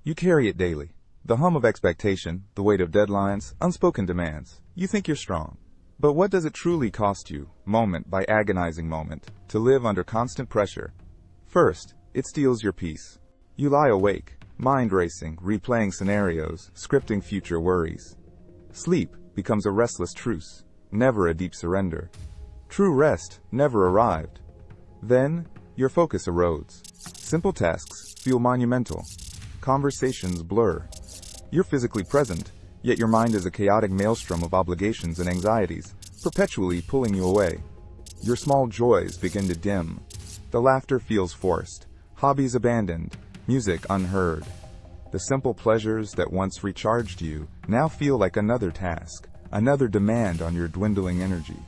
You carry it daily. The hum of expectation, the weight of deadlines, unspoken demands. You think you're strong. But what does it truly cost you, moment by agonizing moment, to live under constant pressure? First, it steals your peace. You lie awake, mind racing, replaying scenarios, scripting future worries. Sleep becomes a restless truce, never a deep surrender. True rest never arrived. Then, your focus erodes. Simple tasks feel monumental. Conversations blur. You're physically present, yet your mind is a chaotic maelstrom of obligations and anxieties, perpetually pulling you away. Your small joys begin to dim. The laughter feels forced, hobbies abandoned, music unheard. The simple pleasures that once recharged you now feel like another task, another demand on your dwindling energy.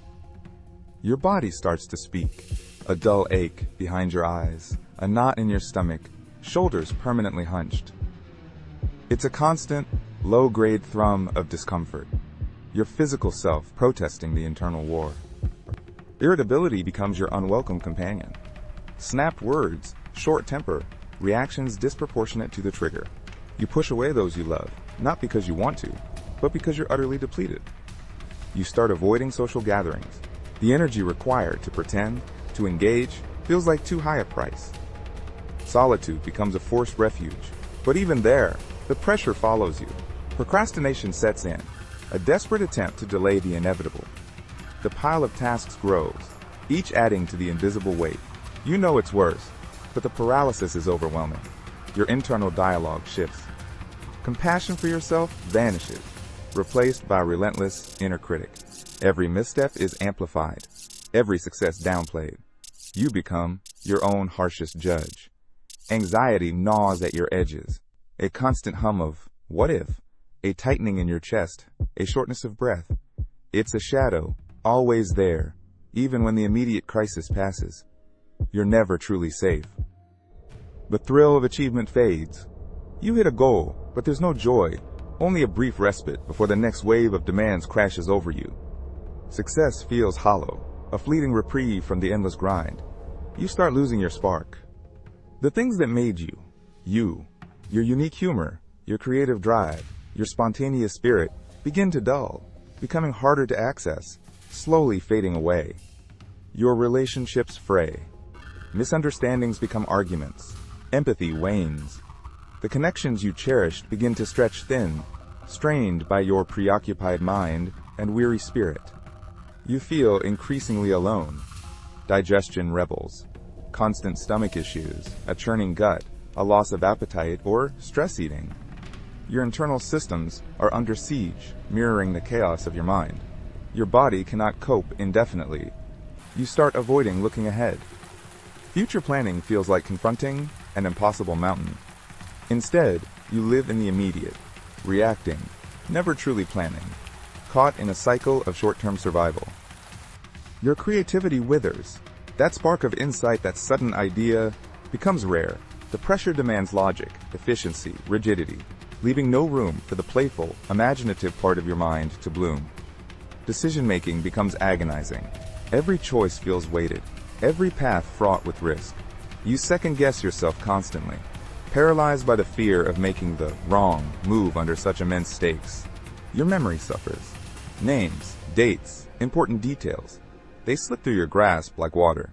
Your body starts to speak. A dull ache behind your eyes, a knot in your stomach, shoulders permanently hunched. It's a constant, low-grade thrum of discomfort. Your physical self protesting the internal war. Irritability becomes your unwelcome companion. Snapped words, short temper, reactions disproportionate to the trigger. You push away those you love, not because you want to, but because you're utterly depleted. You start avoiding social gatherings. The energy required to pretend, to engage, feels like too high a price. Solitude becomes a forced refuge, but even there, the pressure follows you. Procrastination sets in, a desperate attempt to delay the inevitable. The pile of tasks grows, each adding to the invisible weight. You know it's worse, but the paralysis is overwhelming. Your internal dialogue shifts. Compassion for yourself vanishes, replaced by a relentless inner critic. Every misstep is amplified, every success downplayed. You become your own harshest judge. Anxiety gnaws at your edges. A constant hum of, what if? A tightening in your chest, a shortness of breath. It's a shadow, always there, even when the immediate crisis passes. You're never truly safe. The thrill of achievement fades. You hit a goal, but there's no joy, only a brief respite before the next wave of demands crashes over you. Success feels hollow, a fleeting reprieve from the endless grind. You start losing your spark. The things that made you, your unique humor, your creative drive, your spontaneous spirit, begin to dull, becoming harder to access, slowly fading away. Your relationships fray. Misunderstandings become arguments. Empathy wanes. The connections you cherished begin to stretch thin, strained by your preoccupied mind and weary spirit. You feel increasingly alone. Digestion rebels. Constant stomach issues, a churning gut, a loss of appetite, or stress eating. Your internal systems are under siege, mirroring the chaos of your mind. Your body cannot cope indefinitely. You start avoiding looking ahead. Future planning feels like confronting an impossible mountain. Instead, you live in the immediate, reacting, never truly planning, caught in a cycle of short-term survival. Your creativity withers. That spark of insight, that sudden idea, becomes rare. The pressure demands logic, efficiency, rigidity, leaving no room for the playful, imaginative part of your mind to bloom. Decision-making becomes agonizing. Every choice feels weighted, every path fraught with risk. You second-guess yourself constantly, paralyzed by the fear of making the wrong move under such immense stakes. Your memory suffers. Names, dates, important details. They slip through your grasp like water.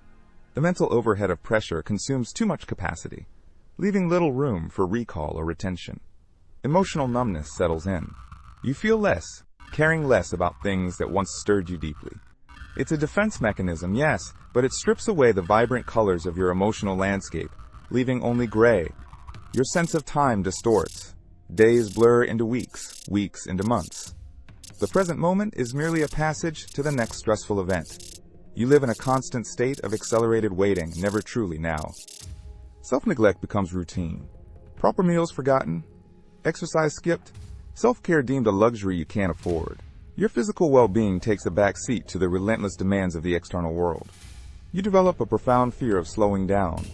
The mental overhead of pressure consumes too much capacity, leaving little room for recall or retention. Emotional numbness settles in. You feel less, caring less about things that once stirred you deeply. It's a defense mechanism, yes, but it strips away the vibrant colors of your emotional landscape, leaving only gray. Your sense of time distorts. Days blur into weeks, weeks into months. The present moment is merely a passage to the next stressful event. You live in a constant state of accelerated waiting, never truly now. Self-neglect becomes routine. Proper meals forgotten, exercise skipped, self-care deemed a luxury you can't afford. Your physical well-being takes a back seat to the relentless demands of the external world. You develop a profound fear of slowing down.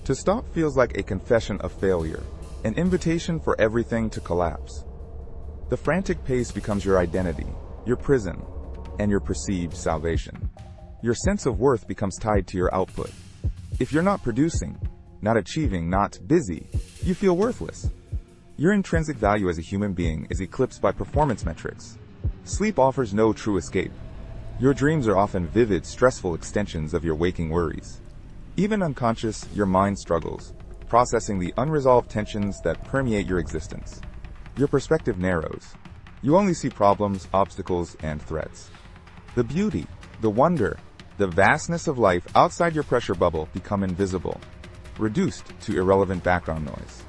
To stop feels like a confession of failure, an invitation for everything to collapse. The frantic pace becomes your identity, your prison, and your perceived salvation. Your sense of worth becomes tied to your output. If you're not producing, not achieving, not busy, you feel worthless. Your intrinsic value as a human being is eclipsed by performance metrics. Sleep offers no true escape. Your dreams are often vivid, stressful extensions of your waking worries. Even unconscious, your mind struggles, processing the unresolved tensions that permeate your existence. Your perspective narrows. You only see problems, obstacles, and threats. The beauty, the wonder, the vastness of life outside your pressure bubble become invisible, reduced to irrelevant background noise.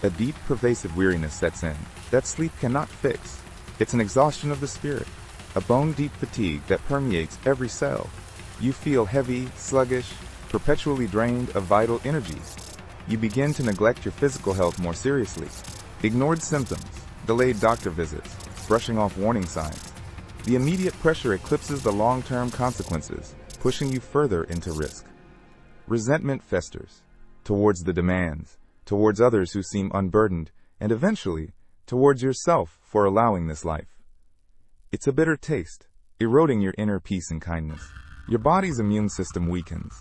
A deep, pervasive weariness sets in that sleep cannot fix. It's an exhaustion of the spirit, a bone-deep fatigue that permeates every cell. You feel heavy, sluggish, perpetually drained of vital energy. You begin to neglect your physical health more seriously. Ignored symptoms, delayed doctor visits, brushing off warning signs. The immediate pressure eclipses the long-term consequences, pushing you further into risk. Resentment festers towards the demands, towards others who seem unburdened, and eventually towards yourself for allowing this life. It's a bitter taste, eroding your inner peace and kindness. Your body's immune system weakens.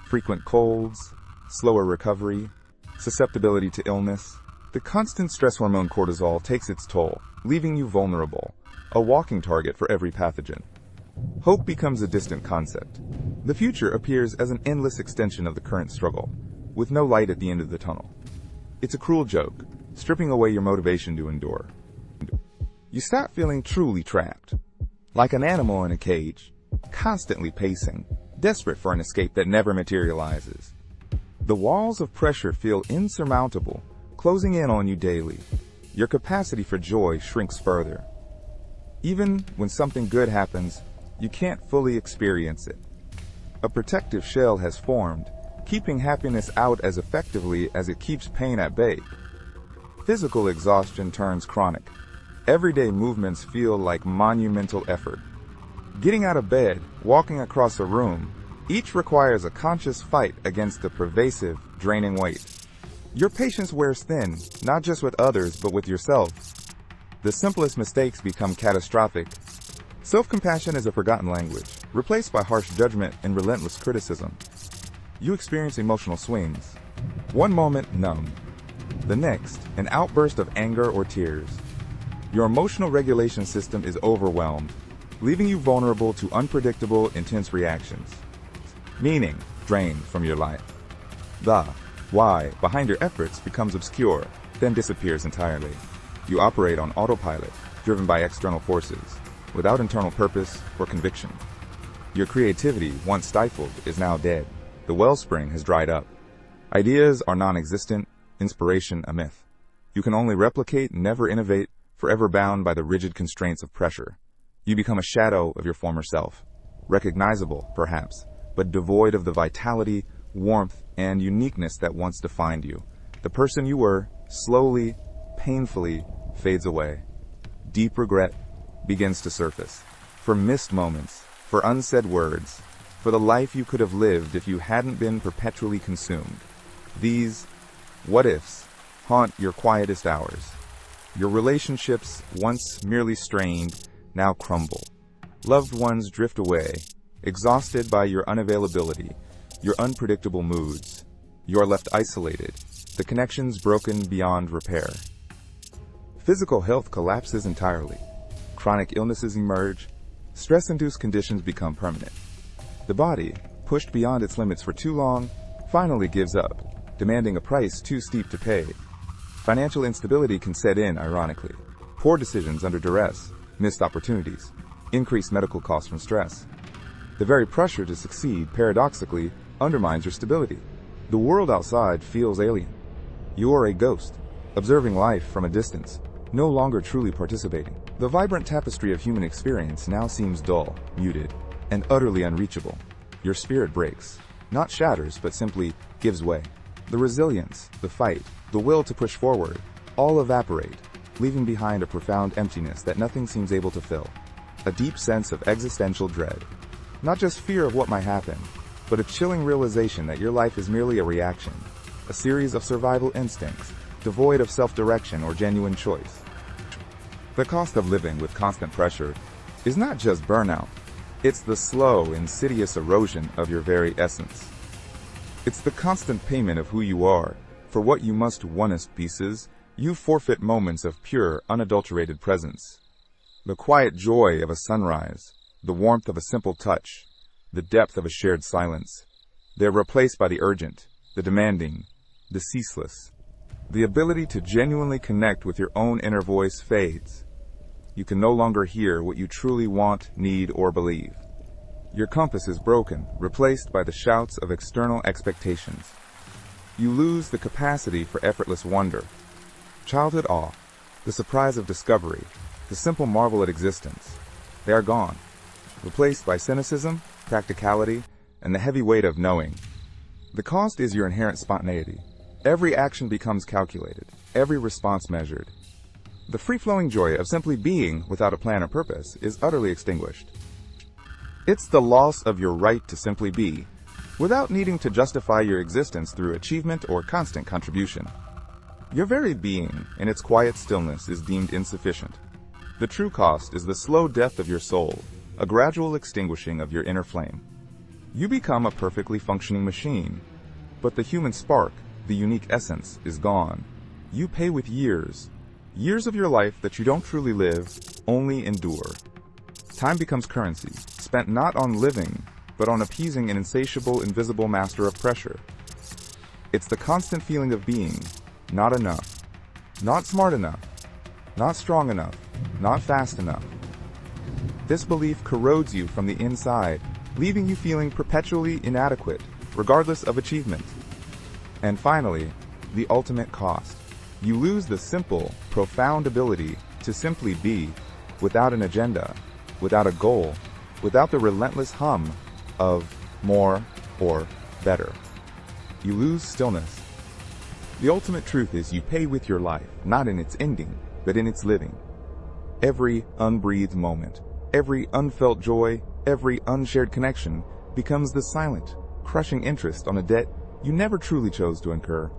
Frequent colds, slower recovery, susceptibility to illness. The constant stress hormone cortisol takes its toll, leaving you vulnerable, a walking target for every pathogen. Hope becomes a distant concept. The future appears as an endless extension of the current struggle, with no light at the end of the tunnel. It's a cruel joke, stripping away your motivation to endure. You start feeling truly trapped, like an animal in a cage, constantly pacing, desperate for an escape that never materializes. The walls of pressure feel insurmountable, closing in on you daily. Your capacity for joy shrinks further. Even when something good happens, you can't fully experience it. A protective shell has formed, keeping happiness out as effectively as it keeps pain at bay. Physical exhaustion turns chronic. Everyday movements feel like monumental effort. Getting out of bed, walking across a room, each requires a conscious fight against the pervasive, draining weight. Your patience wears thin, not just with others, but with yourself. The simplest mistakes become catastrophic. Self-compassion is a forgotten language, replaced by harsh judgment and relentless criticism. You experience emotional swings. One moment, numb. The next, an outburst of anger or tears. Your emotional regulation system is overwhelmed, leaving you vulnerable to unpredictable, intense reactions. Meaning drained from your life. The why behind your efforts becomes obscure, then disappears entirely. You operate on autopilot, driven by external forces, without internal purpose or conviction. Your creativity, once stifled, is now dead. The wellspring has dried up. Ideas are non-existent, inspiration a myth. You can only replicate, never innovate, forever bound by the rigid constraints of pressure. You become a shadow of your former self, recognizable, perhaps, but devoid of the vitality, warmth, and uniqueness that once defined you. The person you were, slowly, painfully, fades away. Deep regret begins to surface. For missed moments, for unsaid words, for the life you could have lived if you hadn't been perpetually consumed. These what-ifs haunt your quietest hours. Your relationships, once merely strained, now crumble. Loved ones drift away, exhausted by your unavailability, your unpredictable moods. You are left isolated, the connections broken beyond repair. Physical health collapses entirely. Chronic illnesses emerge. Stress-induced conditions become permanent. The body, pushed beyond its limits for too long, finally gives up, demanding a price too steep to pay. Financial instability can set in, ironically. Poor decisions under duress, missed opportunities, increased medical costs from stress. The very pressure to succeed, paradoxically, undermines your stability. The world outside feels alien. You are a ghost, observing life from a distance, no longer truly participating. The vibrant tapestry of human experience now seems dull, muted, and utterly unreachable. Your spirit breaks, not shatters, but simply gives way. The resilience, the fight, the will to push forward, all evaporate, leaving behind a profound emptiness that nothing seems able to fill. A deep sense of existential dread. Not just fear of what might happen, but a chilling realization that your life is merely a reaction, a series of survival instincts, devoid of self-direction or genuine choice. The cost of living with constant pressure is not just burnout, it's the slow, insidious erosion of your very essence. It's the constant payment of who you are for what you must once pieces You forfeit moments of pure, unadulterated presence. The quiet joy of a sunrise, the warmth of a simple touch, the depth of a shared silence. They're replaced by the urgent, the demanding, the ceaseless. The ability to genuinely connect with your own inner voice fades. You can no longer hear what you truly want, need, or believe. Your compass is broken, replaced by the shouts of external expectations. You lose the capacity for effortless wonder. Childhood awe, the surprise of discovery, the simple marvel at existence, they are gone, replaced by cynicism, practicality, and the heavy weight of knowing. The cost is your inherent spontaneity. Every action becomes calculated, every response measured. The free-flowing joy of simply being without a plan or purpose is utterly extinguished. It's the loss of your right to simply be, without needing to justify your existence through achievement or constant contribution. Your very being, in its quiet stillness, is deemed insufficient. The true cost is the slow death of your soul, a gradual extinguishing of your inner flame. You become a perfectly functioning machine, but the human spark, the unique essence, is gone. You pay with years of your life that you don't truly live, only endure. Time becomes currency, spent not on living, but on appeasing an insatiable, invisible master of pressure. It's the constant feeling of being, not enough, not smart enough, not strong enough, not fast enough. This belief corrodes you from the inside, leaving you feeling perpetually inadequate, regardless of achievement. And finally, the ultimate cost. You lose the simple, profound ability to simply be, without an agenda, without a goal, without the relentless hum of more or better. You lose stillness. The ultimate truth is you pay with your life, not in its ending, but in its living. Every unbreathed moment, every unfelt joy, every unshared connection becomes the silent, crushing interest on a debt you never truly chose to incur.